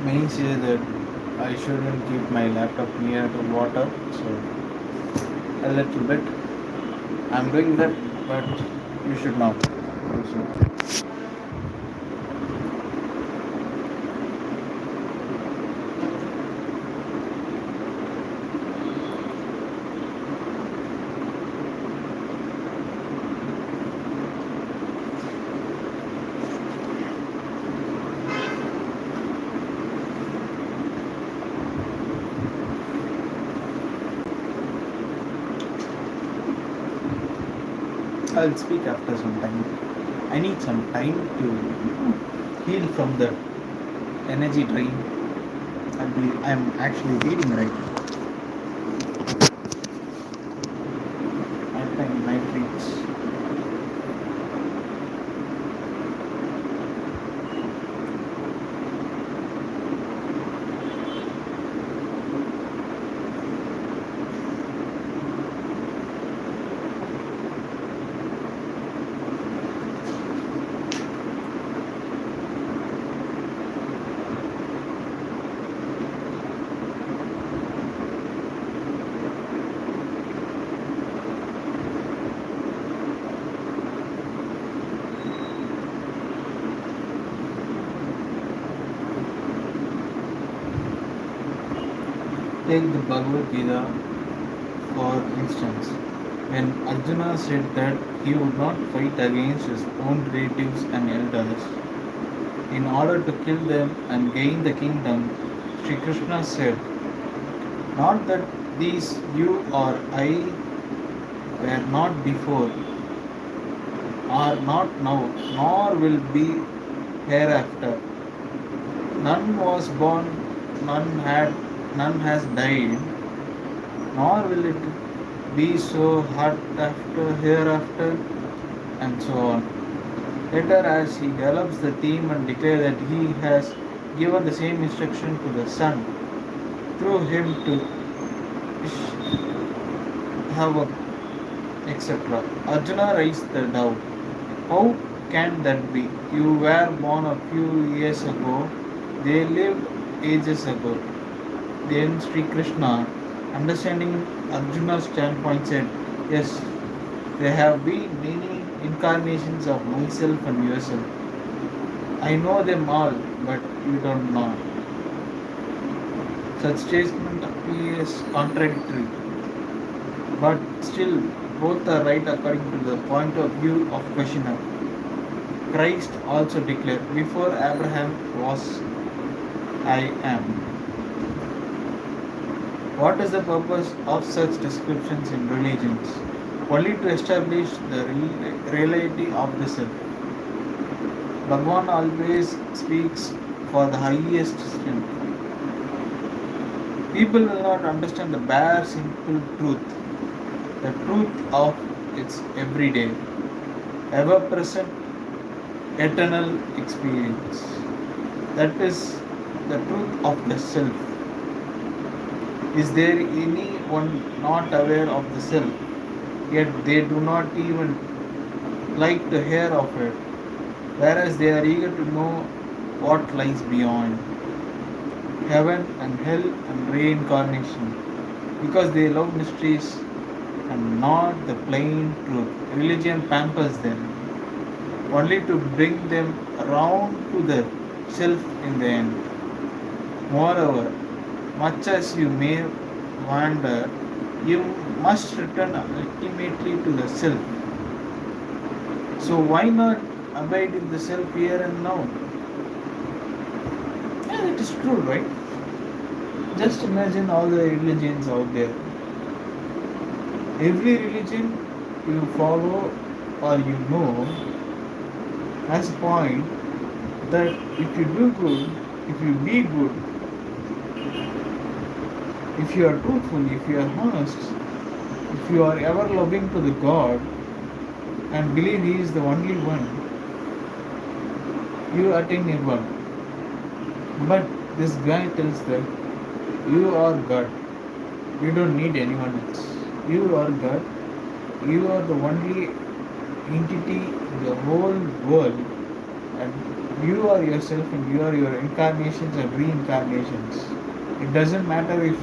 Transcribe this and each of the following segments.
Many say that I shouldn't keep my laptop near to water, so a little bit. I'm doing that, but you should not. Also. I'll speak after some time. I need some time to heal from the energy drain. I'm actually reading right now. Nighttime night reads. Take the Bhagavad Gita for instance. When Arjuna said that he would not fight against his own relatives and elders in order to kill them and gain the kingdom, Sri Krishna said, not that these you or I were not before, are not now, nor will be hereafter. None was born, none has died, nor will it be so hereafter, and so on. Later, as he develops the theme and declares that he has given the same instruction to the sun, through him to have a etc. Arjuna raised the doubt. How can that be? You were born a few years ago, they lived ages ago. Then Sri Krishna, understanding Arjuna's standpoint, said, yes, there have been many incarnations of myself and yourself. I know them all, but you don't know. Such statement appears contradictory, but still both are right according to the point of view of questioner. Christ also declared, before Abraham was, I am. What is the purpose of such descriptions in religions? Only to establish the reality of the self. Bhagavan always speaks for the highest strength. People will not understand the bare simple truth, the truth of its everyday, ever present, eternal experience. That is the truth of the self. Is there anyone not aware of the self, yet they do not even like to hear of it, whereas they are eager to know what lies beyond heaven and hell and reincarnation, because they love mysteries and not the plain truth. Religion pampers them, only to bring them around to the self in the end. Moreover, much as you may wander, you must return ultimately to the self. So why not abide in the self here and now? Yeah, it is true, right? Just imagine all the religions out there. Every religion you follow or you know has a point that if you do good, if you be good, if you are truthful, if you are honest, if you are ever loving to the God and believe He is the only one, you attain Nirvana. But this guy tells that you are God. You don't need anyone else. You are God. You are the only entity in the whole world, and You are yourself and you are your incarnations and reincarnations. It doesn't matter if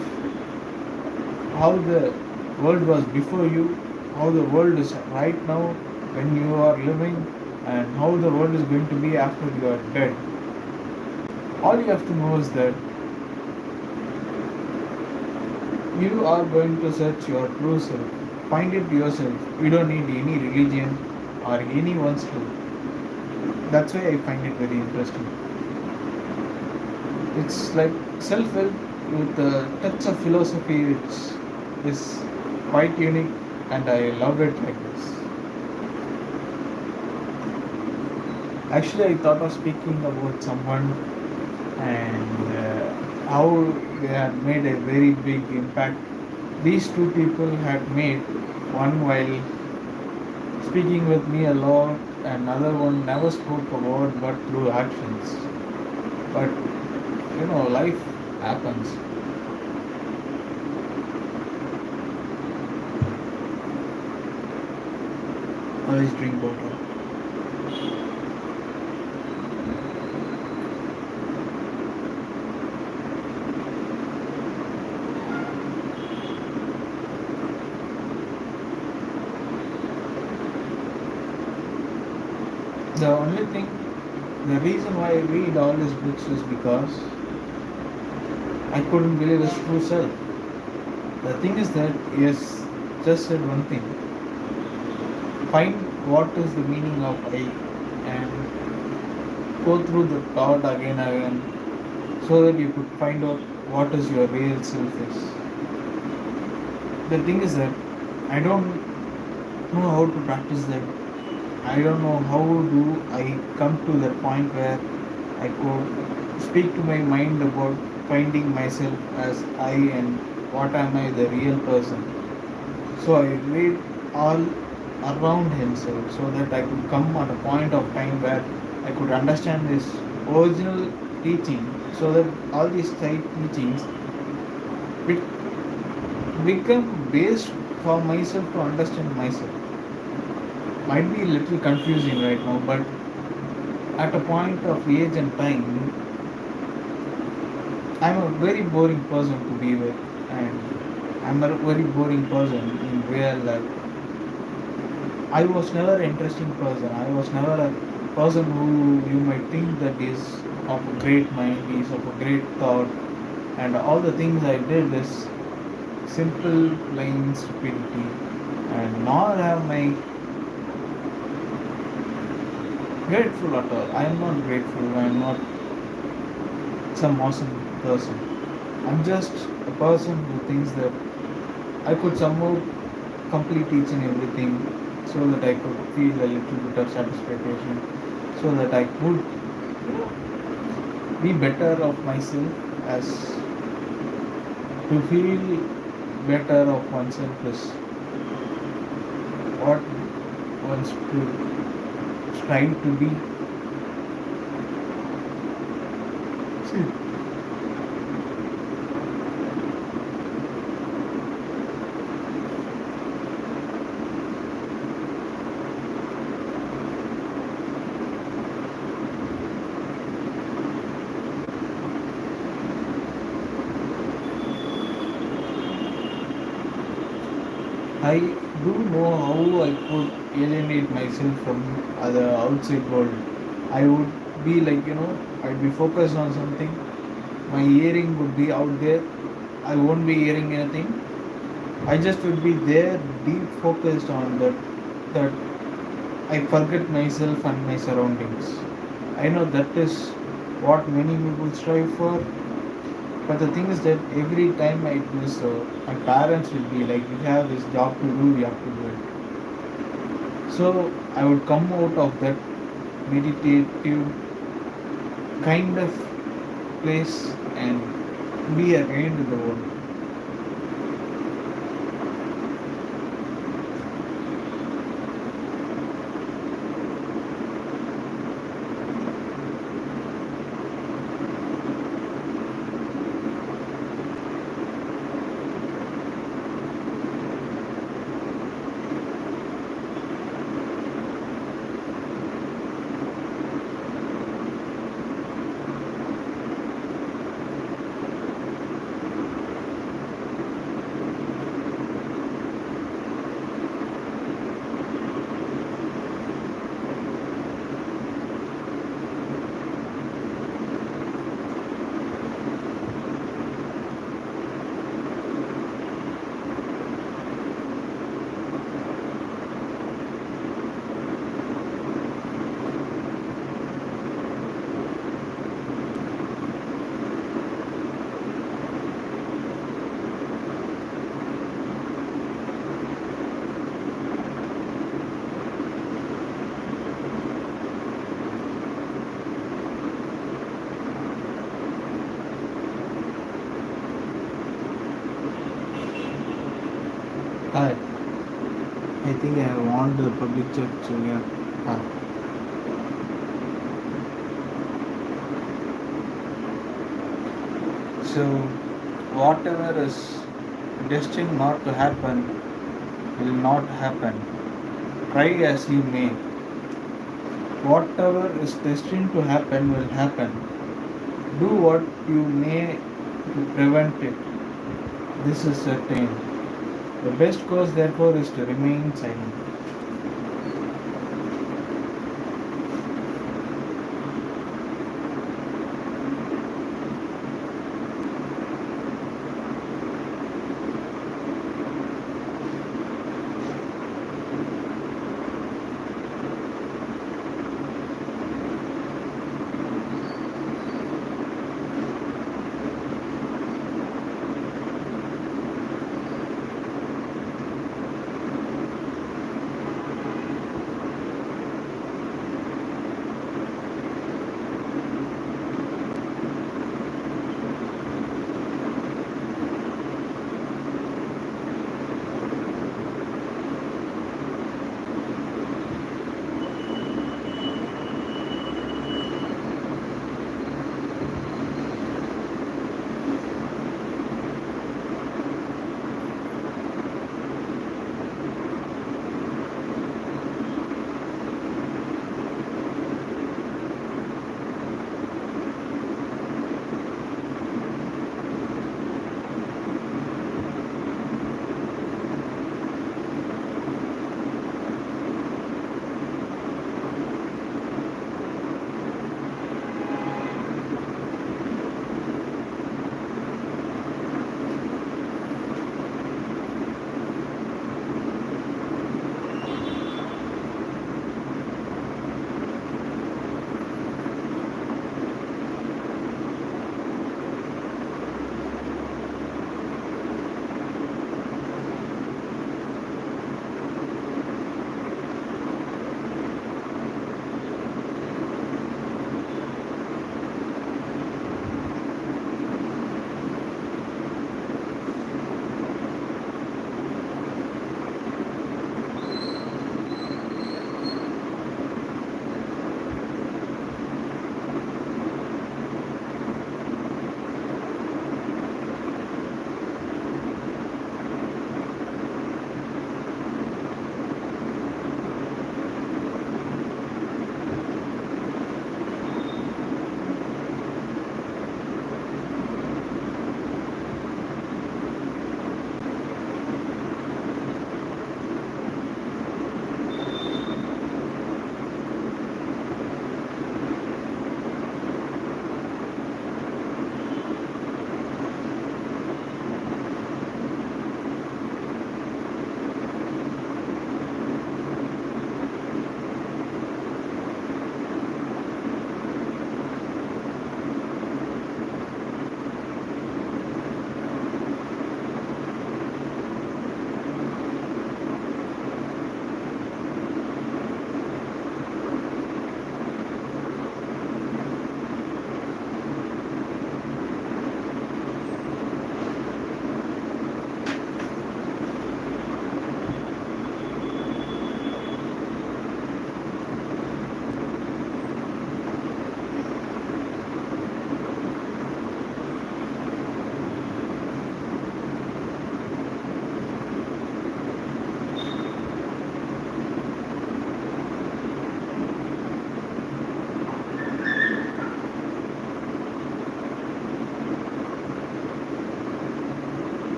how the world was before you, how the world is right now when you are living, and how the world is going to be after you are dead. All you have to know is that you are going to search your true self. Find it yourself. You don't need any religion or anyone's help. That's why I find it very interesting. It's like self-help with a touch of philosophy, which is quite unique, and I love it like this. Actually, I thought of speaking about someone and how they had made a very big impact. These two people had made one while speaking with me a lot, and another one never spoke a word but through actions. But life happens. Always drink water. The only thing, the reason why I read all these books is because I couldn't believe his true self. The thing is that he has just said one thing: find what is the meaning of I, and go through the thought again and again so that you could find out what is your real self is. The thing is that I don't know how to practice that. I don't know how do I come to that point where I could speak to my mind about finding myself as I and what am I the real person. So I read all around himself so that I could come at a point of time where I could understand this original teaching so that all these side teachings become based for myself to understand myself. Might be a little confusing right now, but at a point of age and time, I'm a very boring person to be with, and I'm a very boring person in real life. I was never an interesting person. I was never a person who you might think that is of a great mind, is of a great thought, and all the things I did is simple, plain stupidity, and nor am I grateful at all. I am not grateful. I am not some awesome person. I'm just a person who thinks that I could somehow complete each and everything so that I could feel a little bit of satisfaction, so that I could be better of myself as to feel better of oneself is what wants to strive to be. See, I do know how I could alienate myself from the outside world. I would be like, I'd be focused on something. My hearing would be out there. I won't be hearing anything. I just would be there, deep focused on that I forget myself and my surroundings. I know that is what many people strive for, but the thing is that every time I do so, my parents will be like, "You have this job to do, you have to do it." So I would come out of that meditative kind of place and be again in the world. think I have on the public chat, so yeah. Ah. So, whatever is destined not to happen will not happen. Try as you may. Whatever is destined to happen will happen. Do what you may to prevent it. This is certain. The best course, therefore, is to remain silent.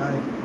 Hi.